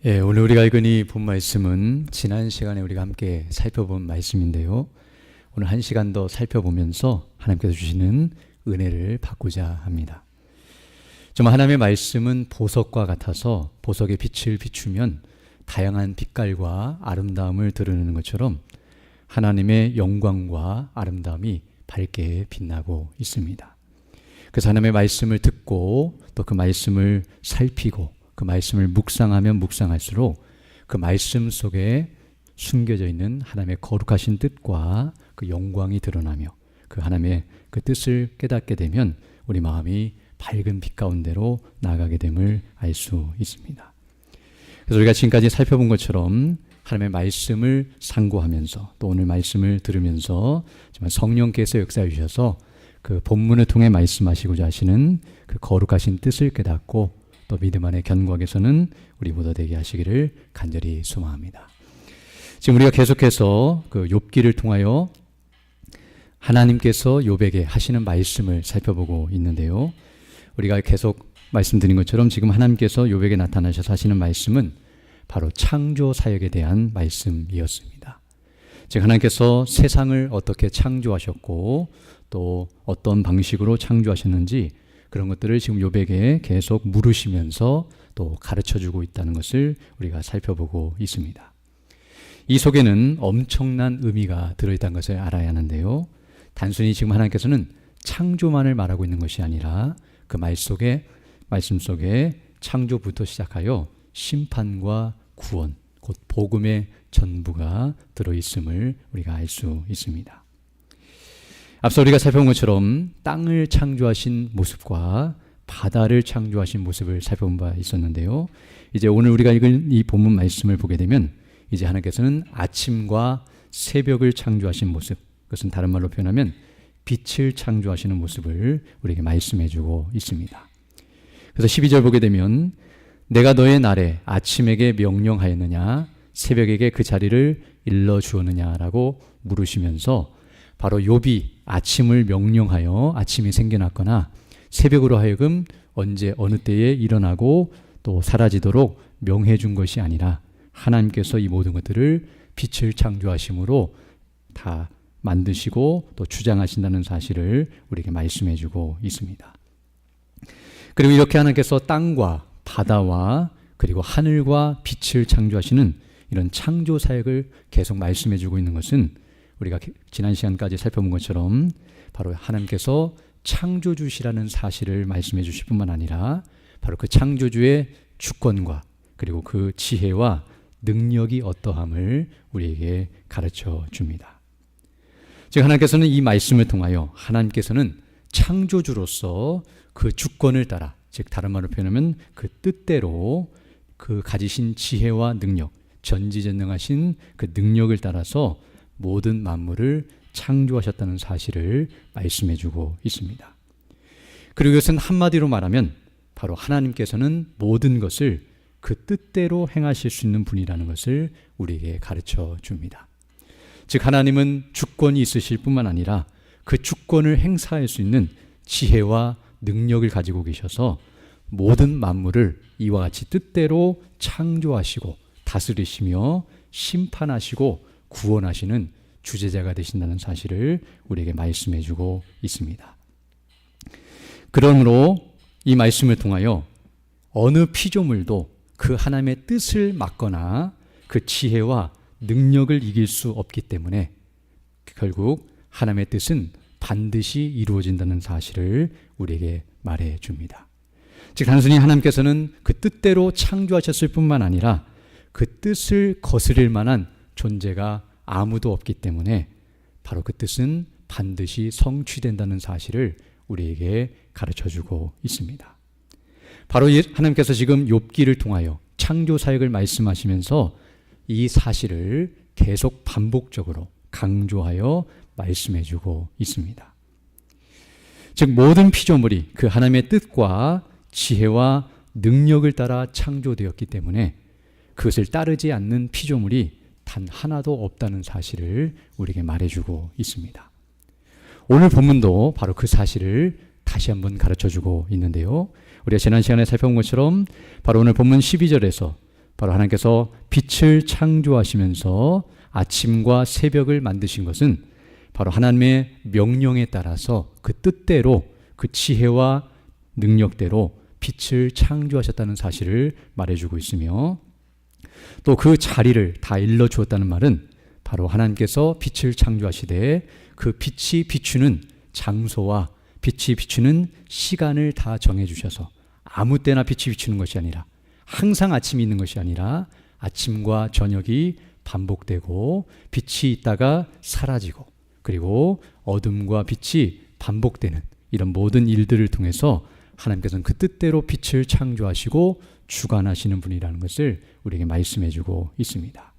오늘 우리가 읽은 이 본 말씀은 지난 시간에 우리가 함께 살펴본 말씀인데요. 오늘 한 시간 더 살펴보면서 하나님께서 주시는 은혜를 받고자 합니다. 정말 하나님의 말씀은 보석과 같아서 보석의 빛을 비추면 다양한 빛깔과 아름다움을 드러내는 것처럼 하나님의 영광과 아름다움이 밝게 빛나고 있습니다. 그래서 하나님의 말씀을 듣고 또 그 말씀을 살피고 그 말씀을 묵상하면 묵상할수록 그 말씀 속에 숨겨져 있는 하나님의 거룩하신 뜻과 그 영광이 드러나며 그 하나님의 그 뜻을 깨닫게 되면 우리 마음이 밝은 빛 가운데로 나아가게 됨을 알 수 있습니다. 그래서 우리가 지금까지 살펴본 것처럼 하나님의 말씀을 상고하면서 또 오늘 말씀을 들으면서 정말 성령께서 역사해 주셔서 그 본문을 통해 말씀하시고자 하시는 그 거룩하신 뜻을 깨닫고 또 믿음 안에 견고하게서는 우리 모두 되게 하시기를 간절히 소망합니다. 지금 우리가 계속해서 그 욥기를 통하여 하나님께서 욥에게 하시는 말씀을 살펴보고 있는데요. 우리가 계속 말씀드린 것처럼 지금 하나님께서 욥에게 나타나셔서 하시는 말씀은 바로 창조 사역에 대한 말씀이었습니다. 즉 하나님께서 세상을 어떻게 창조하셨고 또 어떤 방식으로 창조하셨는지 그런 것들을 지금 욥에게 계속 물으시면서 또 가르쳐주고 있다는 것을 우리가 살펴보고 있습니다. 이 속에는 엄청난 의미가 들어있다는 것을 알아야 하는데요. 단순히 지금 하나님께서는 창조만을 말하고 있는 것이 아니라 그 말씀 속에 창조부터 시작하여 심판과 구원, 곧 복음의 전부가 들어있음을 우리가 알 수 있습니다. 앞서 우리가 살펴본 것처럼 땅을 창조하신 모습과 바다를 창조하신 모습을 살펴본 바 있었는데요. 이제 오늘 우리가 읽은 이 본문 말씀을 보게 되면 이제 하나님께서는 아침과 새벽을 창조하신 모습, 그것은 다른 말로 표현하면 빛을 창조하시는 모습을 우리에게 말씀해 주고 있습니다. 그래서 12절 보게 되면 내가 너의 날에 아침에게 명령하였느냐 새벽에게 그 자리를 일러주었느냐라고 물으시면서 바로 욥이 아침을 명령하여 아침이 생겨났거나 새벽으로 하여금 언제 어느 때에 일어나고 또 사라지도록 명해 준 것이 아니라 하나님께서 이 모든 것들을 빛을 창조하심으로 다 만드시고 또 주장하신다는 사실을 우리에게 말씀해 주고 있습니다. 그리고 이렇게 하나님께서 땅과 바다와 그리고 하늘과 빛을 창조하시는 이런 창조 사역을 계속 말씀해 주고 있는 것은 우리가 지난 시간까지 살펴본 것처럼 바로 하나님께서 창조주시라는 사실을 말씀해 주실 뿐만 아니라 바로 그 창조주의 주권과 그리고 그 지혜와 능력이 어떠함을 우리에게 가르쳐 줍니다. 즉 하나님께서는 이 말씀을 통하여 하나님께서는 창조주로서 그 주권을 따라 즉 다른 말로 표현하면 그 뜻대로 그 가지신 지혜와 능력 전지전능하신 그 능력을 따라서 모든 만물을 창조하셨다는 사실을 말씀해 주고 있습니다. 그리고 이것은 한마디로 말하면 바로 하나님께서는 모든 것을 그 뜻대로 행하실 수 있는 분이라는 것을 우리에게 가르쳐 줍니다. 즉 하나님은 주권이 있으실 뿐만 아니라 그 주권을 행사할 수 있는 지혜와 능력을 가지고 계셔서 모든 만물을 이와 같이 뜻대로 창조하시고 다스리시며 심판하시고 구원하시는 주제자가 되신다는 사실을 우리에게 말씀해 주고 있습니다. 그러므로 이 말씀을 통하여 어느 피조물도 그 하나님의 뜻을 막거나 그 지혜와 능력을 이길 수 없기 때문에 결국 하나님의 뜻은 반드시 이루어진다는 사실을 우리에게 말해 줍니다. 즉 단순히 하나님께서는 그 뜻대로 창조하셨을 뿐만 아니라 그 뜻을 거스릴 만한 존재가 아무도 없기 때문에 바로 그 뜻은 반드시 성취된다는 사실을 우리에게 가르쳐주고 있습니다. 바로 하나님께서 지금 욥기를 통하여 창조 사역을 말씀하시면서 이 사실을 계속 반복적으로 강조하여 말씀해주고 있습니다. 즉 모든 피조물이 그 하나님의 뜻과 지혜와 능력을 따라 창조되었기 때문에 그것을 따르지 않는 피조물이 단 하나도 없다는 사실을 우리에게 말해주고 있습니다. 오늘 본문도 바로 그 사실을 다시 한번 가르쳐주고 있는데요. 우리가 지난 시간에 살펴본 것처럼 바로 오늘 본문 12절에서 바로 하나님께서 빛을 창조하시면서 아침과 새벽을 만드신 것은 바로 하나님의 명령에 따라서 그 뜻대로 그 지혜와 능력대로 빛을 창조하셨다는 사실을 말해주고 있으며, 또 그 자리를 다 일러주었다는 말은 바로 하나님께서 빛을 창조하시되 그 빛이 비추는 장소와 빛이 비추는 시간을 다 정해주셔서 아무 때나 빛이 비추는 것이 아니라, 항상 아침이 있는 것이 아니라 아침과 저녁이 반복되고 빛이 있다가 사라지고, 그리고 어둠과 빛이 반복되는 이런 모든 일들을 통해서 하나님께서는 그 뜻대로 빛을 창조하시고 주관하시는 분이라는 것을 우리에게 말씀해 주고 있습니다.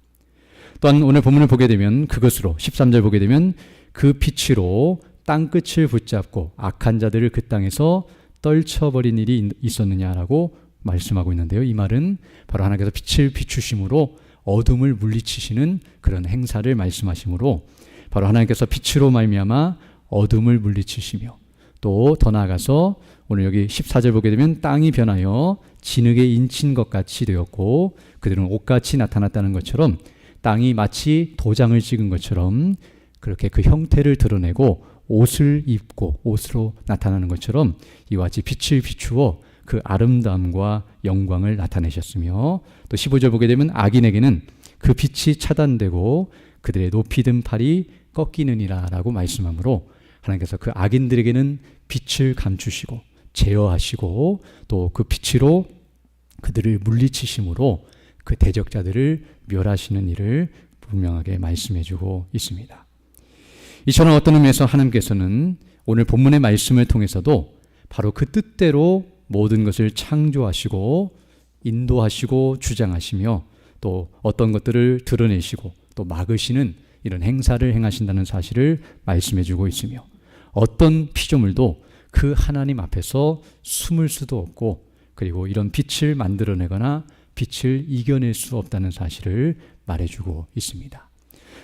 또한 오늘 본문을 보게 되면 그것으로 13절 보게 되면 그 빛으로 땅끝을 붙잡고 악한 자들을 그 땅에서 떨쳐버린 일이 있었느냐라고 말씀하고 있는데요. 이 말은 바로 하나님께서 빛을 비추심으로 어둠을 물리치시는 그런 행사를 말씀하시므로, 바로 하나님께서 빛으로 말미암아 어둠을 물리치시며, 또 더 나아가서 오늘 여기 14절 보게 되면 땅이 변하여 진흙에 인친 것 같이 되었고 그들은 옷같이 나타났다는 것처럼, 땅이 마치 도장을 찍은 것처럼 그렇게 그 형태를 드러내고 옷을 입고 옷으로 나타나는 것처럼 이와 같이 빛을 비추어 그 아름다움과 영광을 나타내셨으며, 또 15절 보게 되면 악인에게는 그 빛이 차단되고 그들의 높이 든 팔이 꺾이느니라 라고 말씀하므로, 하나님께서 그 악인들에게는 빛을 감추시고 제어하시고 또 그 빛으로 그들을 물리치심으로 그 대적자들을 멸하시는 일을 분명하게 말씀해 주고 있습니다. 이처럼 어떤 의미에서 하나님께서는 오늘 본문의 말씀을 통해서도 바로 그 뜻대로 모든 것을 창조하시고 인도하시고 주장하시며, 또 어떤 것들을 드러내시고 또 막으시는 이런 행사를 행하신다는 사실을 말씀해 주고 있으며, 어떤 피조물도 그 하나님 앞에서 숨을 수도 없고, 그리고 이런 빛을 만들어내거나 빛을 이겨낼 수 없다는 사실을 말해주고 있습니다.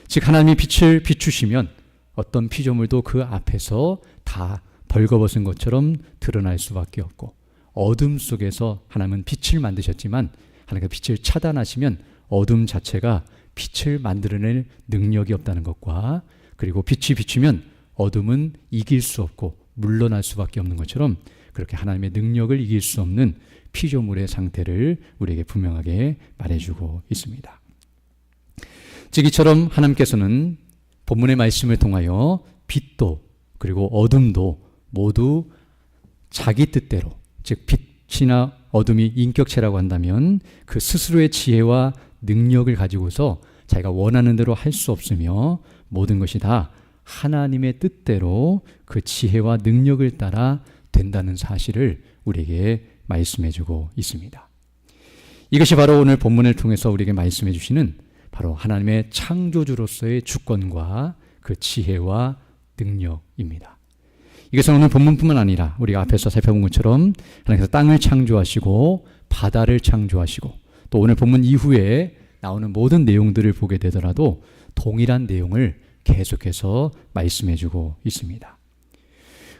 즉 하나님이 빛을 비추시면 어떤 피조물도 그 앞에서 다 벌거벗은 것처럼 드러날 수밖에 없고, 어둠 속에서 하나님은 빛을 만드셨지만 하나님께서 빛을 차단하시면 어둠 자체가 빛을 만들어낼 능력이 없다는 것과, 그리고 빛이 비추면 어둠은 이길 수 없고 물러날 수밖에 없는 것처럼 그렇게 하나님의 능력을 이길 수 없는 피조물의 상태를 우리에게 분명하게 말해주고 있습니다. 즉 이처럼 하나님께서는 본문의 말씀을 통하여 빛도 그리고 어둠도 모두 자기 뜻대로, 즉 빛이나 어둠이 인격체라고 한다면 그 스스로의 지혜와 능력을 가지고서 자기가 원하는 대로 할 수 없으며, 모든 것이 다 하나님의 뜻대로 그 지혜와 능력을 따라 된다는 사실을 우리에게 말씀해 주고 있습니다. 이것이 바로 오늘 본문을 통해서 우리에게 말씀해 주시는 바로 하나님의 창조주로서의 주권과 그 지혜와 능력입니다. 이것은 오늘 본문뿐만 아니라 우리가 앞에서 살펴본 것처럼 하나님께서 땅을 창조하시고 바다를 창조하시고 또 오늘 본문 이후에 나오는 모든 내용들을 보게 되더라도 동일한 내용을 계속해서 말씀해 주고 있습니다.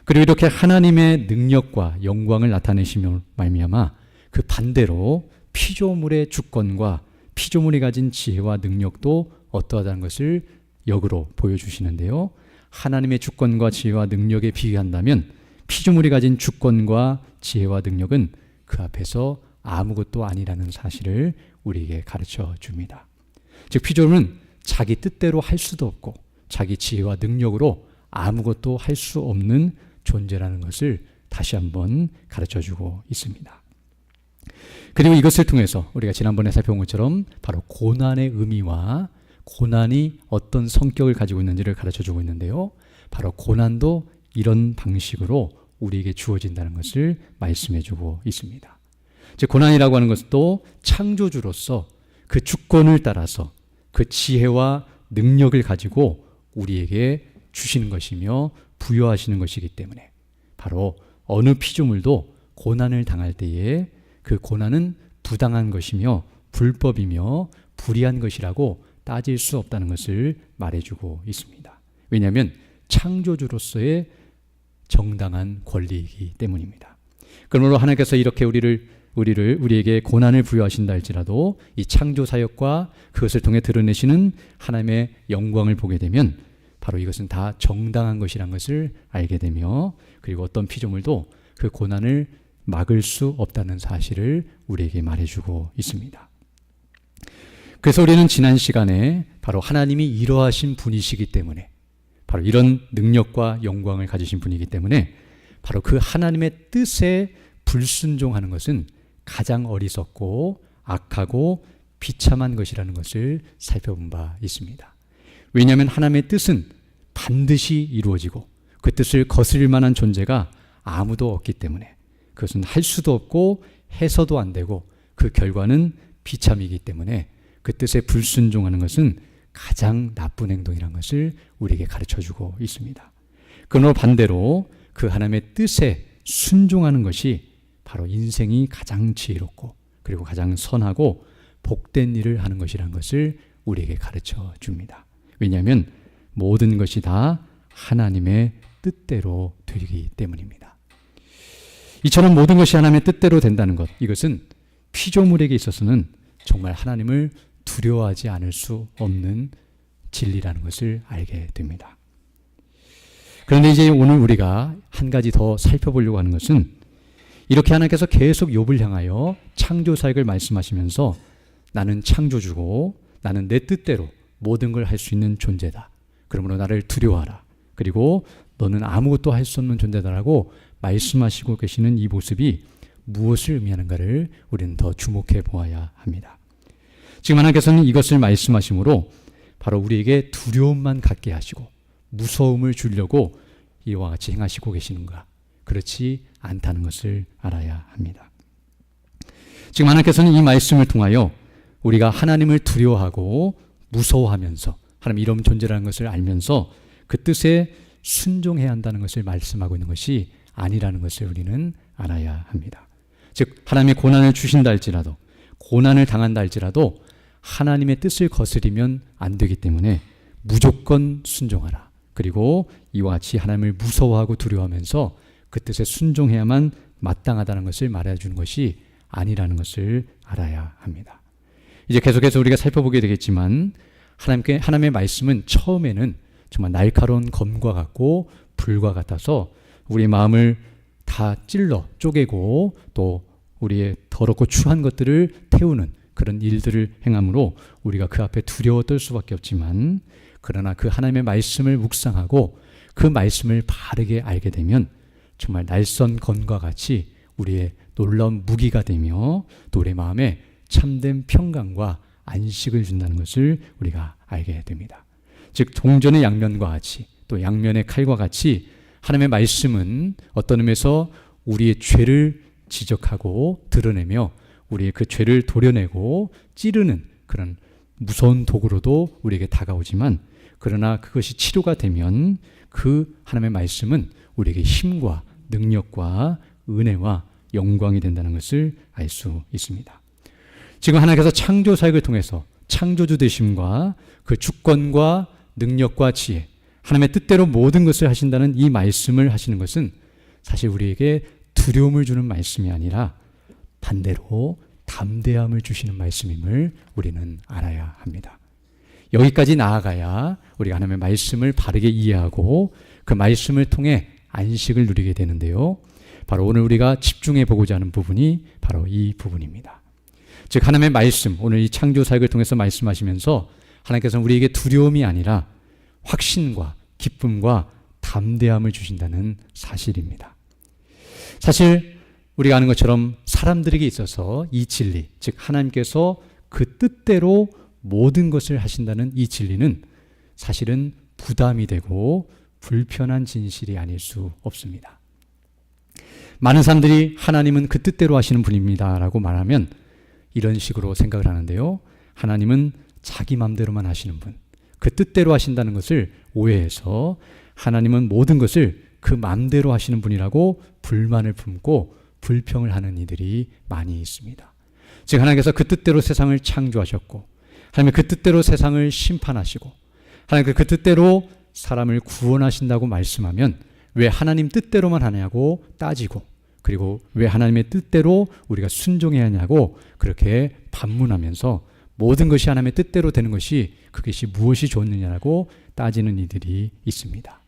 그리고 이렇게 하나님의 능력과 영광을 나타내시며 말미암아 그 반대로 피조물의 주권과 피조물이 가진 지혜와 능력도 어떠하다는 것을 역으로 보여주시는데요. 하나님의 주권과 지혜와 능력에 비교한다면 피조물이 가진 주권과 지혜와 능력은 그 앞에서 아무것도 아니라는 사실을 우리에게 가르쳐 줍니다. 즉 피조물은 자기 뜻대로 할 수도 없고 자기 지혜와 능력으로 아무것도 할 수 없는 존재라는 것을 다시 한번 가르쳐 주고 있습니다. 그리고 이것을 통해서 우리가 지난번에 살펴본 것처럼 바로 고난의 의미와 고난이 어떤 성격을 가지고 있는지를 가르쳐 주고 있는데요. 바로 고난도 이런 방식으로 우리에게 주어진다는 것을 말씀해 주고 있습니다. 즉 고난이라고 하는 것도 창조주로서 그 주권을 따라서 그 지혜와 능력을 가지고 우리에게 주시는 것이며 부여하시는 것이기 때문에 바로 어느 피조물도 고난을 당할 때에 그 고난은 부당한 것이며 불법이며 불의한 것이라고 따질 수 없다는 것을 말해주고 있습니다. 왜냐하면 창조주로서의 정당한 권리이기 때문입니다. 그러므로 하나님께서 이렇게 우리를 우리에게 고난을 부여하신다 할지라도 이 창조 사역과 그것을 통해 드러내시는 하나님의 영광을 보게 되면 바로 이것은 다 정당한 것이란 것을 알게 되며, 그리고 어떤 피조물도 그 고난을 막을 수 없다는 사실을 우리에게 말해주고 있습니다. 그래서 우리는 지난 시간에 바로 하나님이 이러하신 분이시기 때문에, 바로 이런 능력과 영광을 가지신 분이기 때문에 바로 그 하나님의 뜻에 불순종하는 것은 가장 어리석고 악하고 비참한 것이라는 것을 살펴본 바 있습니다. 왜냐하면 하나님의 뜻은 반드시 이루어지고 그 뜻을 거스릴 만한 존재가 아무도 없기 때문에, 그것은 할 수도 없고 해서도 안 되고 그 결과는 비참이기 때문에 그 뜻에 불순종하는 것은 가장 나쁜 행동이라는 것을 우리에게 가르쳐주고 있습니다. 그러나 반대로 그 하나님의 뜻에 순종하는 것이 바로 인생이 가장 지혜롭고 그리고 가장 선하고 복된 일을 하는 것이라는 것을 우리에게 가르쳐 줍니다. 왜냐하면 모든 것이 다 하나님의 뜻대로 되기 때문입니다. 이처럼 모든 것이 하나님의 뜻대로 된다는 것, 이것은 피조물에게 있어서는 정말 하나님을 두려워하지 않을 수 없는 진리라는 것을 알게 됩니다. 그런데 이제 오늘 우리가 한 가지 더 살펴보려고 하는 것은, 이렇게 하나님께서 계속 욥을 향하여 창조 사역을 말씀하시면서 나는 창조주고 나는 내 뜻대로 모든 걸 할 수 있는 존재다. 그러므로 나를 두려워하라. 그리고 너는 아무것도 할 수 없는 존재다라고 말씀하시고 계시는 이 모습이 무엇을 의미하는가를 우리는 더 주목해 보아야 합니다. 지금 하나님께서는 이것을 말씀하심으로 바로 우리에게 두려움만 갖게 하시고 무서움을 주려고 이와 같이 행하시고 계시는가? 그렇지 않다는 것을 알아야 합니다. 지금 하나님께서는 이 말씀을 통하여 우리가 하나님을 두려워하고 무서워하면서 하나님 이런 존재라는 것을 알면서 그 뜻에 순종해야 한다는 것을 말씀하고 있는 것이 아니라는 것을 우리는 알아야 합니다. 즉 하나님의 고난을 주신다 할지라도, 고난을 당한다 할지라도 하나님의 뜻을 거스리면 안 되기 때문에 무조건 순종하라. 그리고 이와 같이 하나님을 무서워하고 두려워하면서 그 뜻에 순종해야만 마땅하다는 것을 말해주는 것이 아니라는 것을 알아야 합니다. 이제 계속해서 우리가 살펴보게 되겠지만, 하나님의 말씀은 처음에는 정말 날카로운 검과 같고 불과 같아서 우리 마음을 다 찔러 쪼개고 또 우리의 더럽고 추한 것들을 태우는 그런 일들을 행함으로 우리가 그 앞에 두려워 떨 수밖에 없지만, 그러나 그 하나님의 말씀을 묵상하고 그 말씀을 바르게 알게 되면 정말 날선 검과 같이 우리의 놀라운 무기가 되며 또 우리의 마음에 참된 평강과 안식을 준다는 것을 우리가 알게 됩니다. 즉 동전의 양면과 같이 또 양면의 칼과 같이 하나님의 말씀은 어떤 의미에서 우리의 죄를 지적하고 드러내며 우리의 그 죄를 도려내고 찌르는 그런 무서운 도구로도 우리에게 다가오지만, 그러나 그것이 치료가 되면 그 하나님의 말씀은 우리에게 힘과 능력과 은혜와 영광이 된다는 것을 알 수 있습니다. 지금 하나님께서 창조 사역을 통해서 창조주 되심과 그 주권과 능력과 지혜, 하나님의 뜻대로 모든 것을 하신다는 이 말씀을 하시는 것은 사실 우리에게 두려움을 주는 말씀이 아니라 반대로 담대함을 주시는 말씀임을 우리는 알아야 합니다. 여기까지 나아가야 우리가 하나님의 말씀을 바르게 이해하고 그 말씀을 통해 안식을 누리게 되는데요. 바로 오늘 우리가 집중해 보고자 하는 부분이 바로 이 부분입니다. 즉 하나님의 말씀, 오늘 이 창조 사역을 통해서 말씀하시면서 하나님께서는 우리에게 두려움이 아니라 확신과 기쁨과 담대함을 주신다는 사실입니다. 사실 우리가 아는 것처럼 사람들에게 있어서 이 진리, 즉 하나님께서 그 뜻대로 모든 것을 하신다는 이 진리는 사실은 부담이 되고 불편한 진실이 아닐 수 없습니다. 많은 사람들이 하나님은 그 뜻대로 하시는 분입니다 라고 말하면 이런 식으로 생각을 하는데요. 하나님은 자기 마음대로만 하시는 분, 그 뜻대로 하신다는 것을 오해해서 하나님은 모든 것을 그 마음대로 하시는 분이라고 불만을 품고 불평을 하는 이들이 많이 있습니다. 즉 하나님께서 그 뜻대로 세상을 창조하셨고 하나님 그 뜻대로 세상을 심판하시고 하나님 그 뜻대로 사람을 구원하신다고 말씀하면 왜 하나님 뜻대로만 하냐고 따지고 그리고 왜 하나님의 뜻대로 우리가 순종해야 하냐고 그렇게 반문하면서 모든 것이 하나님의 뜻대로 되는 것이 그것이 무엇이 좋느냐고 따지는 이들이 있습니다.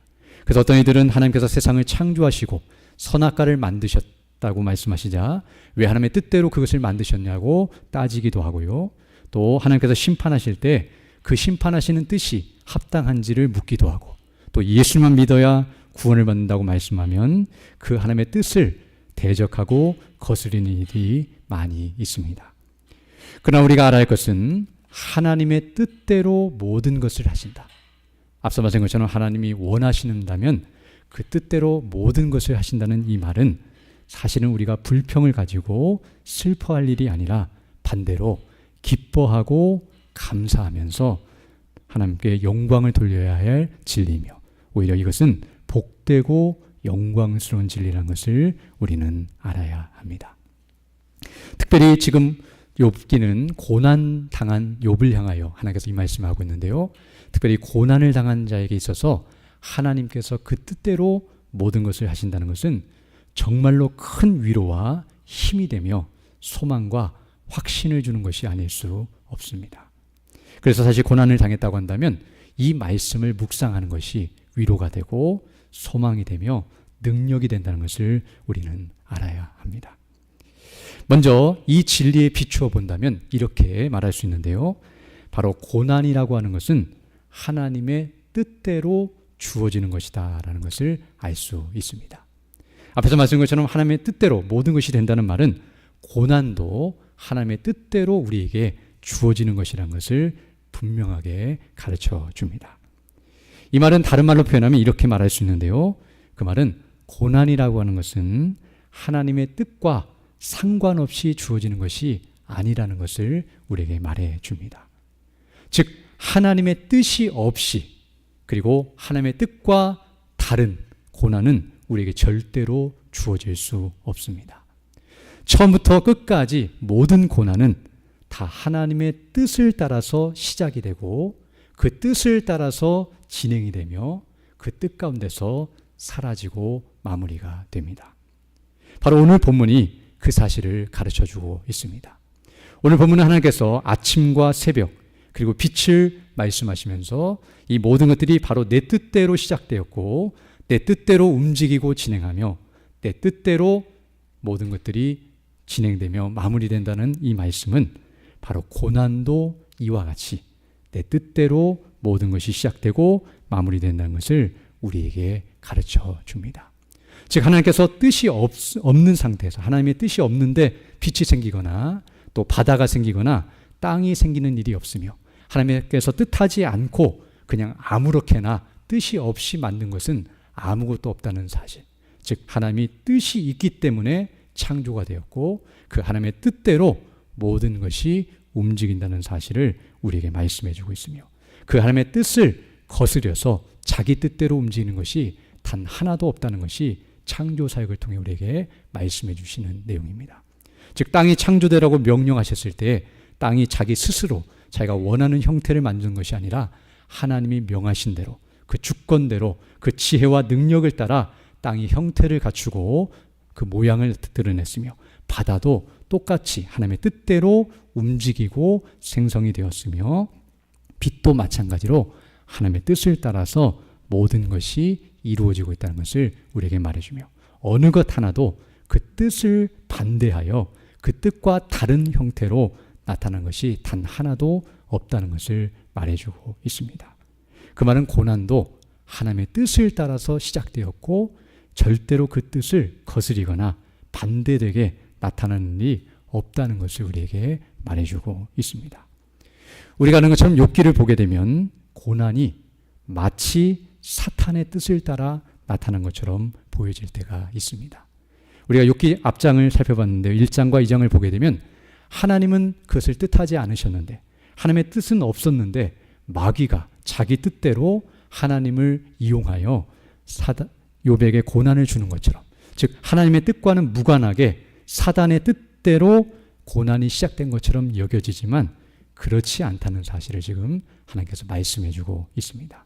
그래서 어떤 이들은 하나님께서 세상을 창조하시고 선악과를 만드셨다고 말씀하시자 왜 하나님의 뜻대로 그것을 만드셨냐고 따지기도 하고요. 또 하나님께서 심판하실 때 그 심판하시는 뜻이 합당한지를 묻기도 하고 또 예수만 믿어야 구원을 받는다고 말씀하면 그 하나님의 뜻을 대적하고 거스리는 일이 많이 있습니다. 그러나 우리가 알아야 할 것은 하나님의 뜻대로 모든 것을 하신다. 앞서 말씀한 것처럼 하나님이 원하신다면 그 뜻대로 모든 것을 하신다는 이 말은 사실은 우리가 불평을 가지고 슬퍼할 일이 아니라 반대로 기뻐하고 감사하면서 하나님께 영광을 돌려야 할 진리이며 오히려 이것은 복되고 영광스러운 진리라는 것을 우리는 알아야 합니다. 특별히 지금 욥기는 고난 당한 욥을 향하여 하나님께서 이 말씀을 하고 있는데요. 특별히 고난을 당한 자에게 있어서 하나님께서 그 뜻대로 모든 것을 하신다는 것은 정말로 큰 위로와 힘이 되며 소망과 확신을 주는 것이 아닐 수 없습니다. 그래서 사실 고난을 당했다고 한다면 이 말씀을 묵상하는 것이 위로가 되고 소망이 되며 능력이 된다는 것을 우리는 알아야 합니다. 먼저 이 진리에 비추어 본다면 이렇게 말할 수 있는데요. 바로 고난이라고 하는 것은 하나님의 뜻대로 주어지는 것이다 라는 것을 알 수 있습니다. 앞에서 말씀한 것처럼 하나님의 뜻대로 모든 것이 된다는 말은 고난도 하나님의 뜻대로 우리에게 주어지는 것이라는 것을 분명하게 가르쳐 줍니다. 이 말은 다른 말로 표현하면 이렇게 말할 수 있는데요. 그 말은 고난이라고 하는 것은 하나님의 뜻과 상관없이 주어지는 것이 아니라는 것을 우리에게 말해 줍니다. 즉 하나님의 뜻이 없이 그리고 하나님의 뜻과 다른 고난은 우리에게 절대로 주어질 수 없습니다. 처음부터 끝까지 모든 고난은 다 하나님의 뜻을 따라서 시작이 되고 그 뜻을 따라서 진행이 되며 그 뜻 가운데서 사라지고 마무리가 됩니다. 바로 오늘 본문이 그 사실을 가르쳐주고 있습니다. 오늘 본문은 하나님께서 아침과 새벽 그리고 빛을 말씀하시면서 이 모든 것들이 바로 내 뜻대로 시작되었고 내 뜻대로 움직이고 진행하며 내 뜻대로 모든 것들이 진행되며 마무리된다는 이 말씀은 바로 고난도 이와 같이 내 뜻대로 모든 것이 시작되고 마무리된다는 것을 우리에게 가르쳐 줍니다. 즉 하나님께서 뜻이 없는 상태에서 하나님의 뜻이 없는데 빛이 생기거나 또 바다가 생기거나 땅이 생기는 일이 없으며 하나님께서 뜻하지 않고 그냥 아무렇게나 뜻이 없이 만든 것은 아무것도 없다는 사실. 즉 하나님이 뜻이 있기 때문에 창조가 되었고 그 하나님의 뜻대로 모든 것이 움직인다는 사실을 우리에게 말씀해 주고 있으며 그 하나님의 뜻을 거스려서 자기 뜻대로 움직이는 것이 단 하나도 없다는 것이 창조 사역을 통해 우리에게 말씀해 주시는 내용입니다. 즉 땅이 창조되라고 명령하셨을 때 땅이 자기 스스로 자기가 원하는 형태를 만든 것이 아니라 하나님이 명하신 대로 그 주권대로 그 지혜와 능력을 따라 땅이 형태를 갖추고 그 모양을 드러냈으며 바다도 똑같이 하나님의 뜻대로 움직이고 생성이 되었으며 빛도 마찬가지로 하나님의 뜻을 따라서 모든 것이 이루어지고 있다는 것을 우리에게 말해주며 어느 것 하나도 그 뜻을 반대하여 그 뜻과 다른 형태로 나타난 것이 단 하나도 없다는 것을 말해주고 있습니다. 그 말은 고난도 하나님의 뜻을 따라서 시작되었고 절대로 그 뜻을 거스리거나 반대되게 나타나는 일이 없다는 것을 우리에게 말해주고 있습니다. 우리가 아는 것처럼 욥기를 보게 되면 고난이 마치 사탄의 뜻을 따라 나타난 것처럼 보여질 때가 있습니다. 우리가 욥기 앞장을 살펴봤는데요. 1장과 2장을 보게 되면 하나님은 그것을 뜻하지 않으셨는데 하나님의 뜻은 없었는데 마귀가 자기 뜻대로 하나님을 이용하여 욥에게 고난을 주는 것처럼 즉 하나님의 뜻과는 무관하게 사단의 뜻대로 고난이 시작된 것처럼 여겨지지만 그렇지 않다는 사실을 지금 하나님께서 말씀해 주고 있습니다.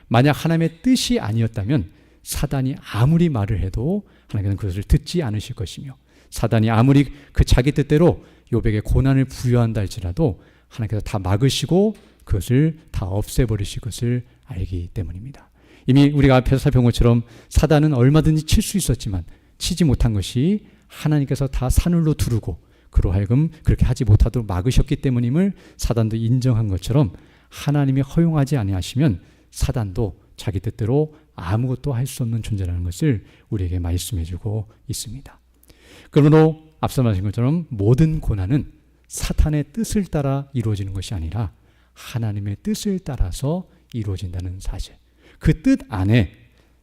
만약 하나님의 뜻이 아니었다면 사단이 아무리 말을 해도 하나님께서는 그것을 듣지 않으실 것이며, 사단이 아무리 그 자기 뜻대로 욥에게 고난을 부여한다 할지라도 하나님께서 다 막으시고 그것을 다 없애버리실 것을 알기 때문입니다. 이미 우리가 앞에서 살펴본 것처럼 사단은 얼마든지 칠 수 있었지만 치지 못한 것이 하나님께서 다 산울로 두르고 그로 하여금 그렇게 하지 못하도록 막으셨기 때문임을 사단도 인정한 것처럼, 하나님이 허용하지 아니하시면 사단도 자기 뜻대로 아무것도 할 수 없는 존재라는 것을 우리에게 말씀해주고 있습니다. 그러므로 앞서 말씀하신 것처럼 모든 고난은 사탄의 뜻을 따라 이루어지는 것이 아니라 하나님의 뜻을 따라서 이루어진다는 사실, 그 뜻 안에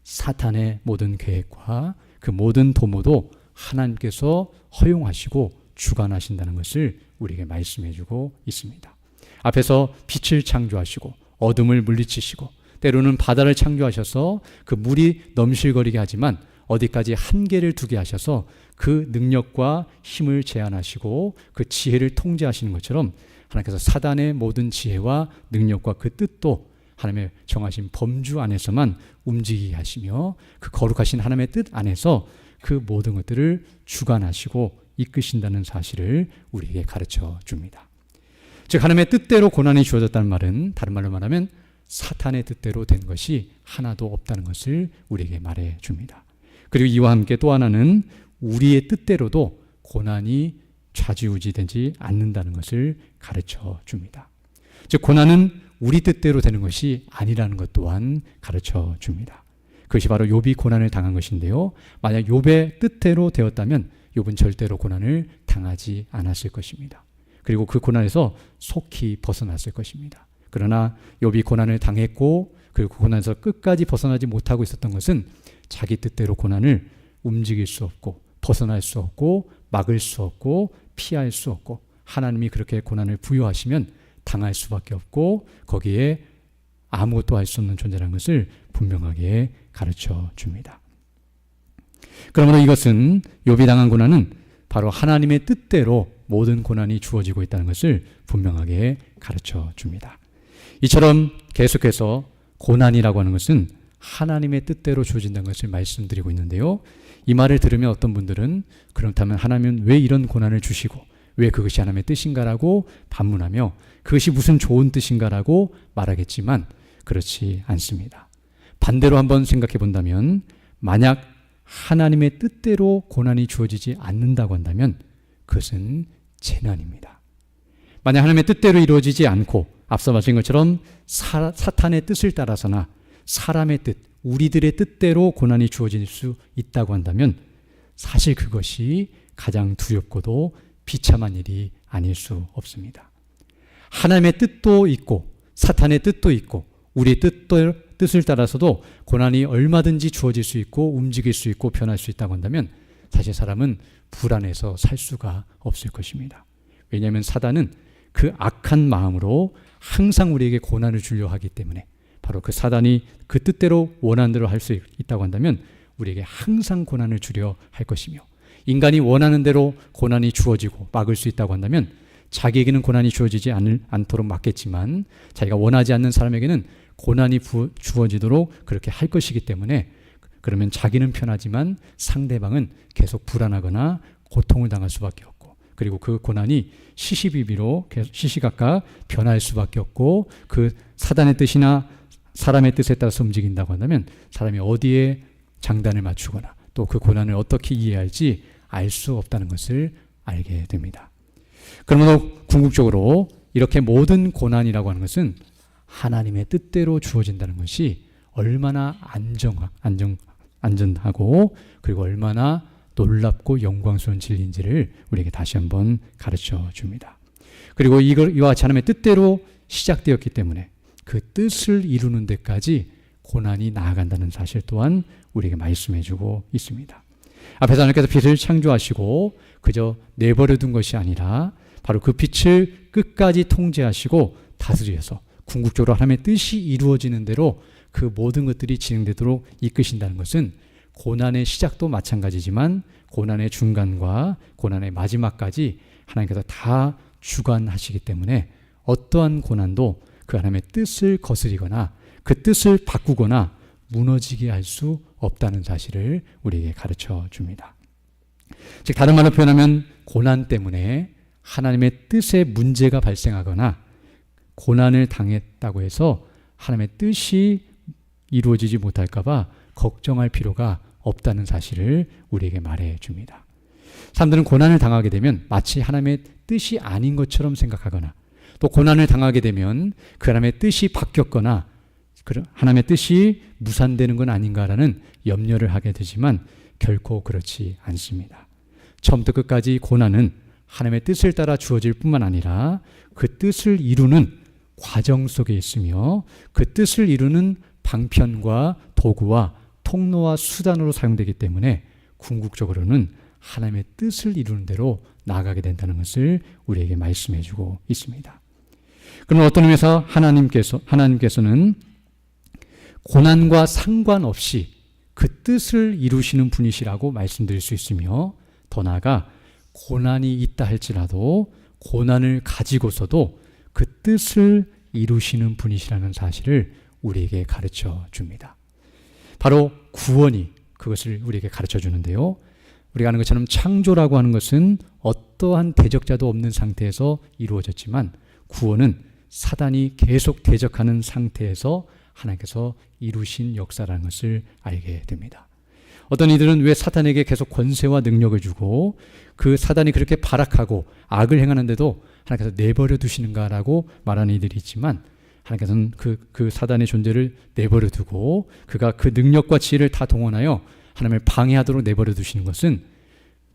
사탄의 모든 계획과 그 모든 도모도 하나님께서 허용하시고 주관하신다는 것을 우리에게 말씀해주고 있습니다. 앞에서 빛을 창조하시고 어둠을 물리치시고 때로는 바다를 창조하셔서 그 물이 넘실거리게 하지만 어디까지 한계를 두게 하셔서 그 능력과 힘을 제한하시고 그 지혜를 통제하시는 것처럼, 하나님께서 사단의 모든 지혜와 능력과 그 뜻도 하나님의 정하신 범주 안에서만 움직이게 하시며 그 거룩하신 하나님의 뜻 안에서 그 모든 것들을 주관하시고 이끄신다는 사실을 우리에게 가르쳐 줍니다. 즉 하나님의 뜻대로 고난이 주어졌다는 말은 다른 말로 말하면 사탄의 뜻대로 된 것이 하나도 없다는 것을 우리에게 말해 줍니다. 그리고 이와 함께 또 하나는 우리의 뜻대로도 고난이 좌지우지되지 않는다는 것을 가르쳐 줍니다. 즉 고난은 우리 뜻대로 되는 것이 아니라는 것 또한 가르쳐 줍니다. 그것이 바로 욥이 고난을 당한 것인데요, 만약 욥의 뜻대로 되었다면 욥은 절대로 고난을 당하지 않았을 것입니다. 그리고 그 고난에서 속히 벗어났을 것입니다. 그러나 욥이 고난을 당했고 그리고 그 고난에서 끝까지 벗어나지 못하고 있었던 것은 자기 뜻대로 고난을 움직일 수 없고 벗어날 수 없고 막을 수 없고 피할 수 없고, 하나님이 그렇게 고난을 부여하시면 당할 수밖에 없고 거기에 아무것도 할 수 없는 존재라는 것을 분명하게 가르쳐 줍니다. 그러므로 이것은 욥이 당한 고난은 바로 하나님의 뜻대로 모든 고난이 주어지고 있다는 것을 분명하게 가르쳐 줍니다. 이처럼 계속해서 고난이라고 하는 것은 하나님의 뜻대로 주어진다는 것을 말씀드리고 있는데요, 이 말을 들으면 어떤 분들은 그렇다면 하나님은 왜 이런 고난을 주시고 왜 그것이 하나님의 뜻인가라고 반문하며 그것이 무슨 좋은 뜻인가라고 말하겠지만 그렇지 않습니다. 반대로 한번 생각해 본다면, 만약 하나님의 뜻대로 고난이 주어지지 않는다고 한다면 그것은 재난입니다. 만약 하나님의 뜻대로 이루어지지 않고 앞서 말씀인 것처럼 사탄의 뜻을 따라서나 사람의 뜻, 우리들의 뜻대로 고난이 주어질 수 있다고 한다면 사실 그것이 가장 두렵고도 비참한 일이 아닐 수 없습니다. 하나님의 뜻도 있고 사탄의 뜻도 있고 우리의 뜻을 따라서도 고난이 얼마든지 주어질 수 있고 움직일 수 있고 변할 수 있다고 한다면 사실 사람은 불안해서 살 수가 없을 것입니다. 왜냐하면 사단은 그 악한 마음으로 항상 우리에게 고난을 주려 하기 때문에, 바로 그 사단이 그 뜻대로 원하는 대로 할 수 있다고 한다면 우리에게 항상 고난을 주려 할 것이며, 인간이 원하는 대로 고난이 주어지고 막을 수 있다고 한다면 자기에게는 고난이 주어지지 않도록 막겠지만 자기가 원하지 않는 사람에게는 고난이 주어지도록 그렇게 할 것이기 때문에, 그러면 자기는 편하지만 상대방은 계속 불안하거나 고통을 당할 수밖에 없고, 그리고 그 고난이 시시비비로 시시각각 변할 수밖에 없고, 그 사단의 뜻이나 사람의 뜻에 따라서 움직인다고 한다면 사람이 어디에 장단을 맞추거나 또 그 고난을 어떻게 이해할지 알 수 없다는 것을 알게 됩니다. 그러므로 궁극적으로 이렇게 모든 고난이라고 하는 것은 하나님의 뜻대로 주어진다는 것이 얼마나 안전하고 그리고 얼마나 놀랍고 영광스러운 진리인지를 우리에게 다시 한번 가르쳐 줍니다. 그리고 이와 같이 하나님의 뜻대로 시작되었기 때문에 그 뜻을 이루는 데까지 고난이 나아간다는 사실 또한 우리에게 말씀해주고 있습니다. 앞에서 하나님께서 빛을 창조하시고 그저 내버려 둔 것이 아니라 바로 그 빛을 끝까지 통제하시고 다스려서 궁극적으로 하나님의 뜻이 이루어지는 대로 그 모든 것들이 진행되도록 이끄신다는 것은 고난의 시작도 마찬가지지만 고난의 중간과 고난의 마지막까지 하나님께서 다 주관하시기 때문에 어떠한 고난도 그 하나님의 뜻을 거스리거나 그 뜻을 바꾸거나 무너지게 할 수 없다는 사실을 우리에게 가르쳐 줍니다. 즉 다른 말로 표현하면 고난 때문에 하나님의 뜻에 문제가 발생하거나 고난을 당했다고 해서 하나님의 뜻이 이루어지지 못할까 봐 걱정할 필요가 없다는 사실을 우리에게 말해 줍니다. 사람들은 고난을 당하게 되면 마치 하나님의 뜻이 아닌 것처럼 생각하거나 또 고난을 당하게 되면 그 하나님의 뜻이 바뀌었거나 하나님의 뜻이 무산되는 건 아닌가라는 염려를 하게 되지만 결코 그렇지 않습니다. 처음부터 끝까지 고난은 하나님의 뜻을 따라 주어질 뿐만 아니라 그 뜻을 이루는 과정 속에 있으며 그 뜻을 이루는 방편과 도구와 통로와 수단으로 사용되기 때문에 궁극적으로는 하나님의 뜻을 이루는 대로 나아가게 된다는 것을 우리에게 말씀해 주고 있습니다. 그럼 어떤 의미에서 하나님께서는 고난과 상관없이 그 뜻을 이루시는 분이시라고 말씀드릴 수 있으며 더 나아가 고난이 있다 할지라도 고난을 가지고서도 그 뜻을 이루시는 분이시라는 사실을 우리에게 가르쳐 줍니다. 바로 구원이 그것을 우리에게 가르쳐 주는데요. 우리가 아는 것처럼 창조라고 하는 것은 어떠한 대적자도 없는 상태에서 이루어졌지만 구원은 사단이 계속 대적하는 상태에서 하나님께서 이루신 역사라는 것을 알게 됩니다. 어떤 이들은 왜 사탄에게 계속 권세와 능력을 주고 그 사단이 그렇게 발악하고 악을 행하는데도 하나님께서 내버려 두시는가라고 말하는 이들이 있지만 하나님께서는 그 사단의 존재를 내버려 두고 그가 그 능력과 지혜를 다 동원하여 하나님을 방해하도록 내버려 두시는 것은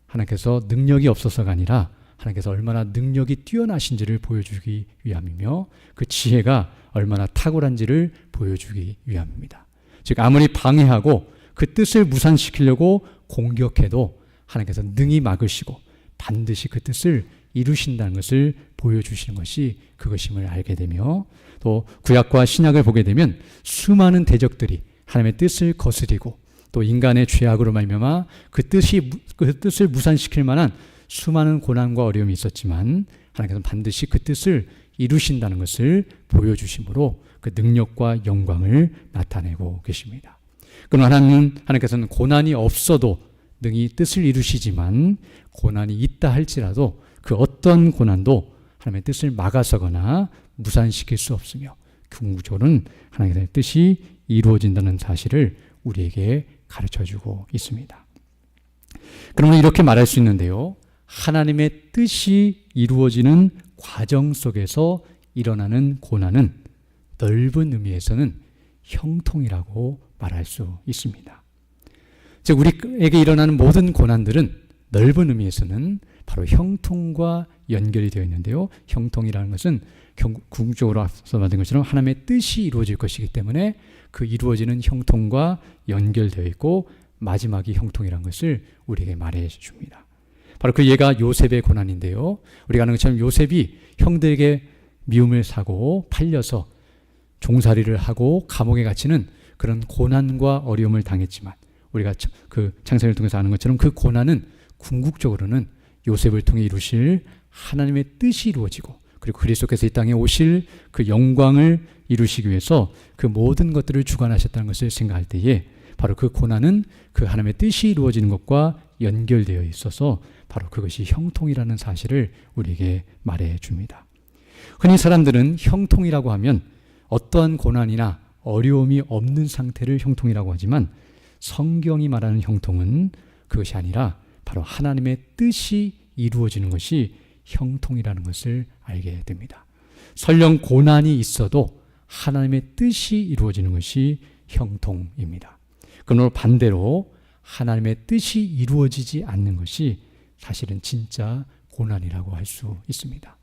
하나님께서 능력이 없어서가 아니라 하나님께서 얼마나 능력이 뛰어나신지를 보여주기 위함이며 그 지혜가 얼마나 탁월한지를 보여주기 위함입니다. 즉 아무리 방해하고 그 뜻을 무산시키려고 공격해도 하나님께서 능히 막으시고 반드시 그 뜻을 이루신다는 것을 보여주시는 것이 그것임을 알게 되며 또 구약과 신약을 보게 되면 수많은 대적들이 하나님의 뜻을 거스리고 또 인간의 죄악으로 말미암아 그 뜻을 무산시킬 만한 수많은 고난과 어려움이 있었지만 하나님께서는 반드시 그 뜻을 이루신다는 것을 보여주심으로 그 능력과 영광을 나타내고 계십니다. 그러나 하나님께서는 고난이 없어도 능히 뜻을 이루시지만 고난이 있다 할지라도 그 어떤 고난도 하나님의 뜻을 막아서거나 무산시킬 수 없으며 궁극적으로는 하나님의 뜻이 이루어진다는 사실을 우리에게 가르쳐주고 있습니다. 그러면 이렇게 말할 수 있는데요. 하나님의 뜻이 이루어지는 과정 속에서 일어나는 고난은 넓은 의미에서는 형통이라고 말할 수 있습니다. 즉 우리에게 일어나는 모든 고난들은 넓은 의미에서는 바로 형통과 연결이 되어 있는데요. 형통이라는 것은 궁극적으로 앞서 말한 것처럼 하나님의 뜻이 이루어질 것이기 때문에 그 이루어지는 형통과 연결되어 있고 마지막이 형통이라는 것을 우리에게 말해 줍니다. 바로 그 예가 요셉의 고난인데요. 우리가 아는 것처럼 요셉이 형들에게 미움을 사고 팔려서 종살이를 하고 감옥에 갇히는 그런 고난과 어려움을 당했지만 우리가 그 창세기를 통해서 아는 것처럼 그 고난은 궁극적으로는 요셉을 통해 이루실 하나님의 뜻이 이루어지고 그리고 그리스도께서 이 땅에 오실 그 영광을 이루시기 위해서 그 모든 것들을 주관하셨다는 것을 생각할 때에 바로 그 고난은 그 하나님의 뜻이 이루어지는 것과 연결되어 있어서 바로 그것이 형통이라는 사실을 우리에게 말해 줍니다. 흔히 사람들은 형통이라고 하면 어떠한 고난이나 어려움이 없는 상태를 형통이라고 하지만 성경이 말하는 형통은 그것이 아니라 바로 하나님의 뜻이 이루어지는 것이 형통이라는 것을 알게 됩니다. 설령 고난이 있어도 하나님의 뜻이 이루어지는 것이 형통입니다. 그러나 반대로 하나님의 뜻이 이루어지지 않는 것이 사실은 진짜 고난이라고 할 수 있습니다.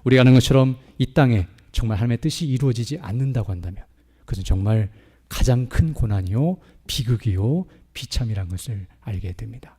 우리가 아는 것처럼 이 땅에 정말 하나님의 뜻이 이루어지지 않는다고 한다면 그것은 정말 가장 큰 고난이요 비극이요 비참이라는 것을 알게 됩니다.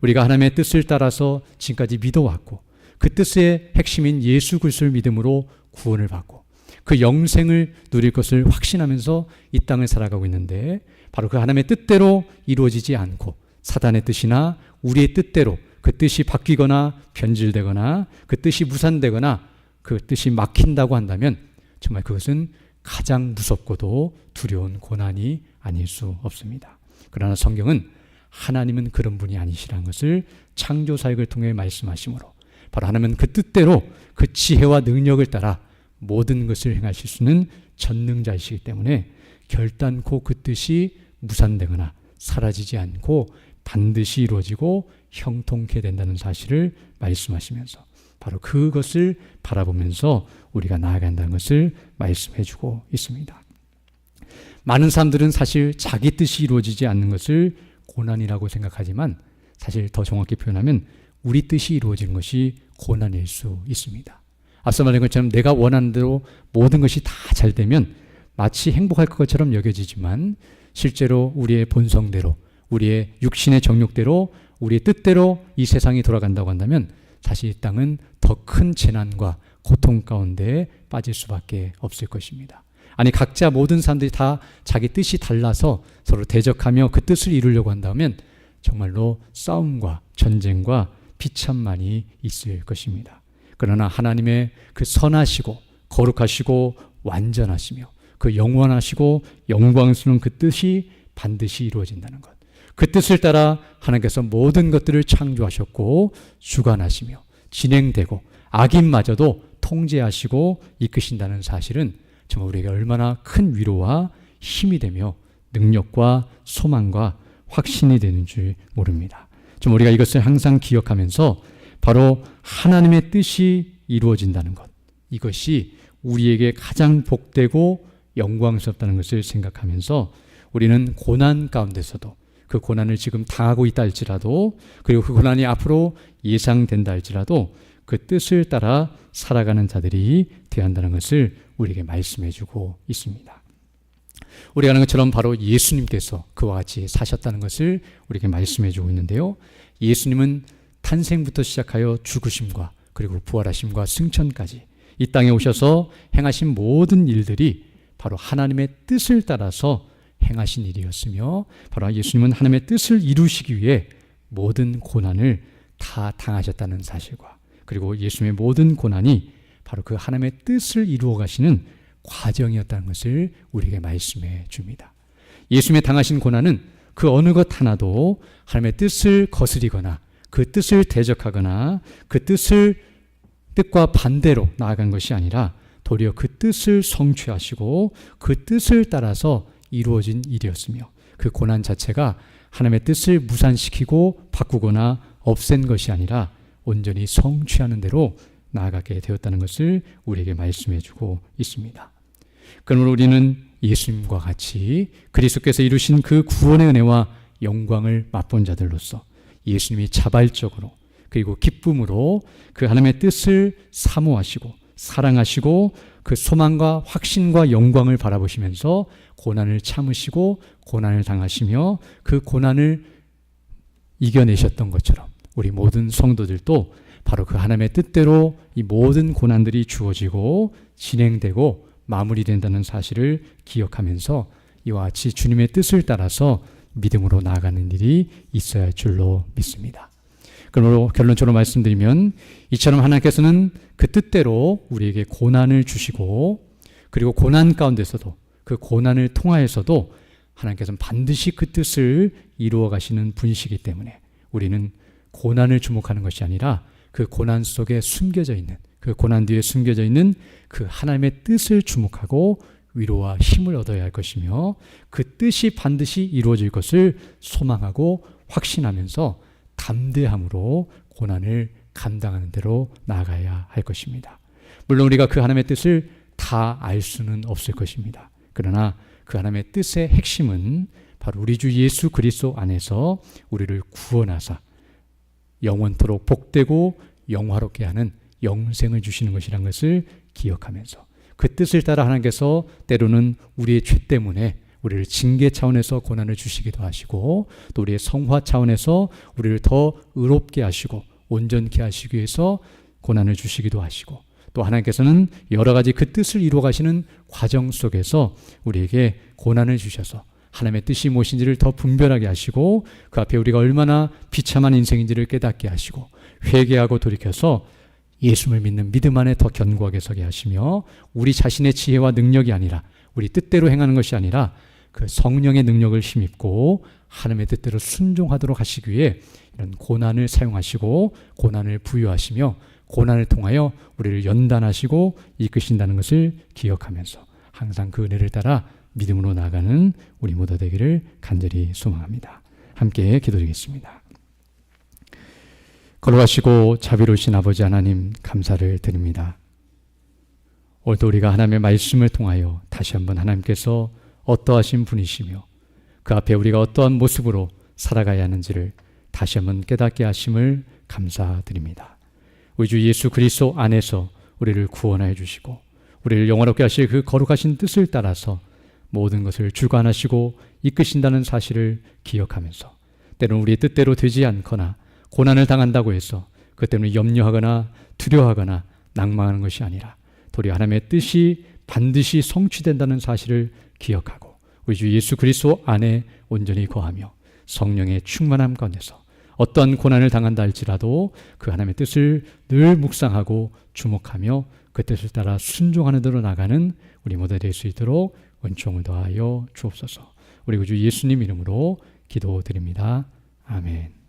우리가 하나님의 뜻을 따라서 지금까지 믿어왔고 그 뜻의 핵심인 예수 그리스도를 믿음으로 구원을 받고 그 영생을 누릴 것을 확신하면서 이 땅을 살아가고 있는데 바로 그 하나님의 뜻대로 이루어지지 않고 사단의 뜻이나 우리의 뜻대로 그 뜻이 바뀌거나 변질되거나 그 뜻이 무산되거나 그 뜻이 막힌다고 한다면 정말 그것은 가장 무섭고도 두려운 고난이 아닐 수 없습니다. 그러나 성경은 하나님은 그런 분이 아니시라는 것을 창조 사역을 통해 말씀하시므로 바로 하나님은 그 뜻대로 그 지혜와 능력을 따라 모든 것을 행하실 수 있는 전능자이시기 때문에 결단코 그 뜻이 무산되거나 사라지지 않고 반드시 이루어지고 형통케 된다는 사실을 말씀하시면서 바로 그것을 바라보면서 우리가 나아간다는 것을 말씀해 주고 있습니다. 많은 사람들은 사실 자기 뜻이 이루어지지 않는 것을 고난이라고 생각하지만 사실 더 정확히 표현하면 우리 뜻이 이루어지는 것이 고난일 수 있습니다. 앞서 말한 것처럼 내가 원하는 대로 모든 것이 다 잘 되면 마치 행복할 것처럼 여겨지지만 실제로 우리의 본성대로 우리의 육신의 정욕대로 우리의 뜻대로 이 세상이 돌아간다고 한다면 사실 이 땅은 더 큰 재난과 고통 가운데 빠질 수밖에 없을 것입니다. 아니 각자 모든 사람들이 다 자기 뜻이 달라서 서로 대적하며 그 뜻을 이루려고 한다면 정말로 싸움과 전쟁과 비참만이 있을 것입니다. 그러나 하나님의 그 선하시고 거룩하시고 완전하시며 그 영원하시고 영광스러운 그 뜻이 반드시 이루어진다는 것. 그 뜻을 따라 하나님께서 모든 것들을 창조하셨고 주관하시며 진행되고 악인마저도 통제하시고 이끄신다는 사실은 정말 우리에게 얼마나 큰 위로와 힘이 되며 능력과 소망과 확신이 되는 줄 모릅니다. 좀 우리가 이것을 항상 기억하면서 바로 하나님의 뜻이 이루어진다는 것, 이것이 우리에게 가장 복되고 영광스럽다는 것을 생각하면서 우리는 고난 가운데서도 그 고난을 지금 당하고 있다 할지라도 그리고 그 고난이 앞으로 예상된다 할지라도 그 뜻을 따라 살아가는 자들이 되어야 한다는 것을 우리에게 말씀해 주고 있습니다. 우리가 아는 것처럼 바로 예수님께서 그와 같이 사셨다는 것을 우리에게 말씀해 주고 있는데요. 예수님은 탄생부터 시작하여 죽으심과 그리고 부활하심과 승천까지 이 땅에 오셔서 행하신 모든 일들이 바로 하나님의 뜻을 따라서 행하신 일이었으며 바로 예수님은 하나님의 뜻을 이루시기 위해 모든 고난을 다 당하셨다는 사실과 그리고 예수님의 모든 고난이 바로 그 하나님의 뜻을 이루어 가시는 과정이었다는 것을 우리에게 말씀해 줍니다. 예수님의 당하신 고난은 그 어느 것 하나도 하나님의 뜻을 거스리거나 그 뜻을 대적하거나 그 뜻과 반대로 나아간 것이 아니라 도리어 그 뜻을 성취하시고 그 뜻을 따라서 이루어진 일이었으며 그 고난 자체가 하나님의 뜻을 무산시키고 바꾸거나 없앤 것이 아니라 온전히 성취하는 대로 나아가게 되었다는 것을 우리에게 말씀해 주고 있습니다. 그러므로 우리는 예수님과 같이 그리스도께서 이루신 그 구원의 은혜와 영광을 맛본 자들로서 예수님이 자발적으로 그리고 기쁨으로 그 하나님의 뜻을 사모하시고 사랑하시고 그 소망과 확신과 영광을 바라보시면서 고난을 참으시고 고난을 당하시며 그 고난을 이겨내셨던 것처럼 우리 모든 성도들도 바로 그 하나님의 뜻대로 이 모든 고난들이 주어지고 진행되고 마무리된다는 사실을 기억하면서 이와 같이 주님의 뜻을 따라서 믿음으로 나아가는 일이 있어야 할 줄로 믿습니다. 그러므로 결론적으로 말씀드리면 이처럼 하나님께서는 그 뜻대로 우리에게 고난을 주시고 그리고 고난 가운데서도 그 고난을 통하여서도 하나님께서는 반드시 그 뜻을 이루어 가시는 분이시기 때문에 우리는 고난을 주목하는 것이 아니라 그 고난 속에 숨겨져 있는 그 고난 뒤에 숨겨져 있는 그 하나님의 뜻을 주목하고 위로와 힘을 얻어야 할 것이며 그 뜻이 반드시 이루어질 것을 소망하고 확신하면서 담대함으로 고난을 감당하는 대로 나아가야 할 것입니다. 물론 우리가 그 하나님의 뜻을 다 알 수는 없을 것입니다. 그러나 그 하나님의 뜻의 핵심은 바로 우리 주 예수 그리스도 안에서 우리를 구원하사 영원토록 복되고 영화롭게 하는 영생을 주시는 것이란 것을 기억하면서 그 뜻을 따라 하나님께서 때로는 우리의 죄 때문에 우리를 징계 차원에서 고난을 주시기도 하시고 또 우리의 성화 차원에서 우리를 더 의롭게 하시고 온전케 하시기 위해서 고난을 주시기도 하시고 또 하나님께서는 여러 가지 그 뜻을 이루어 가시는 과정 속에서 우리에게 고난을 주셔서 하나님의 뜻이 무엇인지를 더 분별하게 하시고 그 앞에 우리가 얼마나 비참한 인생인지를 깨닫게 하시고 회개하고 돌이켜서 예수를 믿는 믿음 안에 더 견고하게 서게 하시며 우리 자신의 지혜와 능력이 아니라 우리 뜻대로 행하는 것이 아니라 그 성령의 능력을 힘입고 하나님의 뜻대로 순종하도록 하시기 위해 이런 고난을 사용하시고 고난을 부여하시며 고난을 통하여 우리를 연단하시고 이끄신다는 것을 기억하면서 항상 그 은혜를 따라 믿음으로 나가는 우리 모두 되기를 간절히 소망합니다. 함께 기도드리겠습니다. 걸어가시고 자비로우신 아버지 하나님, 감사를 드립니다. 오늘도 우리가 하나님의 말씀을 통하여 다시 한번 하나님께서 어떠하신 분이시며 그 앞에 우리가 어떠한 모습으로 살아가야 하는지를 다시 한번 깨닫게 하심을 감사드립니다. 우리 주 예수 그리스도 안에서 우리를 구원하여 주시고 우리를 영원롭게 하실 그 거룩하신 뜻을 따라서 모든 것을 주관하시고 이끄신다는 사실을 기억하면서 때로는 우리의 뜻대로 되지 않거나 고난을 당한다고 해서 그 때문에 염려하거나 두려워하거나 낭망하는 것이 아니라 도리어 하나님의 뜻이 반드시 성취된다는 사실을 기억하고 우리 주 예수 그리스도 안에 온전히 거하며 성령의 충만함 가운데서 어떠한 고난을 당한다 할지라도 그 하나님의 뜻을 늘 묵상하고 주목하며 그 뜻을 따라 순종하는 대로 나가는 우리 모두 될 수 있도록 은총을 더하여 주옵소서. 우리 구주 예수님 이름으로 기도드립니다. 아멘.